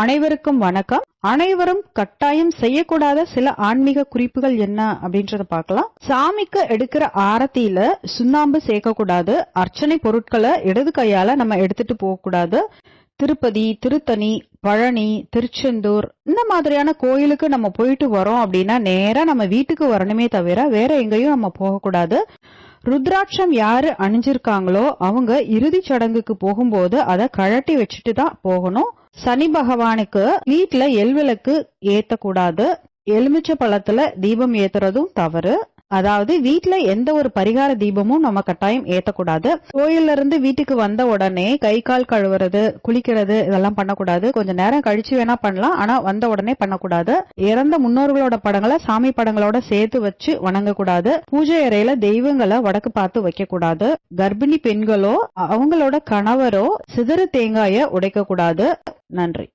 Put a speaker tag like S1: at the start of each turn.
S1: அனைவருக்கும் வணக்கம். அனைவரும் கட்டாயம் செய்யக்கூடாத சில ஆன்மீக குறிப்புகள் என்ன அப்படின்றத பார்க்கலாம். சாமிக்கு எடுக்கிற ஆரத்தியில சுண்ணாம்பு சேர்க்க கூடாது. அர்ச்சனை பொருட்களை இடது கையால நம்ம எடுத்துட்டு போக கூடாது. திருப்பதி, திருத்தணி, பழனி, திருச்செந்தூர் இந்த மாதிரியான கோயிலுக்கு நம்ம போயிட்டு வரோம் அப்படின்னா நேரா நம்ம வீட்டுக்கு வரணுமே தவிர வேற எங்கேயும் நம்ம போகக்கூடாது. ருத்ராட்சம் யாரு அணிஞ்சிருக்காங்களோ அவங்க இறுதி சடங்குக்கு போகும்போது அதை கழட்டி வச்சுட்டு தான் போகணும். சனி பகவானுக்கு வீட்டுல எல்விளக்கு ஏத்தக்கூடாது. எலுமிச்சை பழத்துல தீபம் ஏத்துறதும் தவறு. அதாவது வீட்டுல எந்த ஒரு பரிகார தீபமும் நம்ம கட்டாயம் ஏத்தக்கூடாது. கோயில்ல இருந்து வீட்டுக்கு வந்த உடனே கை கால் கழுவுறது, குளிக்கிறது இதெல்லாம் பண்ணக்கூடாது. கொஞ்ச நேரம் கழிச்சு வேணா பண்ணலாம், ஆனா வந்த உடனே பண்ணக்கூடாது. இறந்த முன்னோர்களோட படங்களை சாமி படங்களோட சேர்த்து வச்சு வணங்க கூடாது. பூஜை அறையில தெய்வங்களை வடக்கு பார்த்து வைக்க கூடாது. கர்ப்பிணி பெண்களோ அவங்களோட கணவரோ சிதறு தேங்காய உடைக்க கூடாது. நன்றி.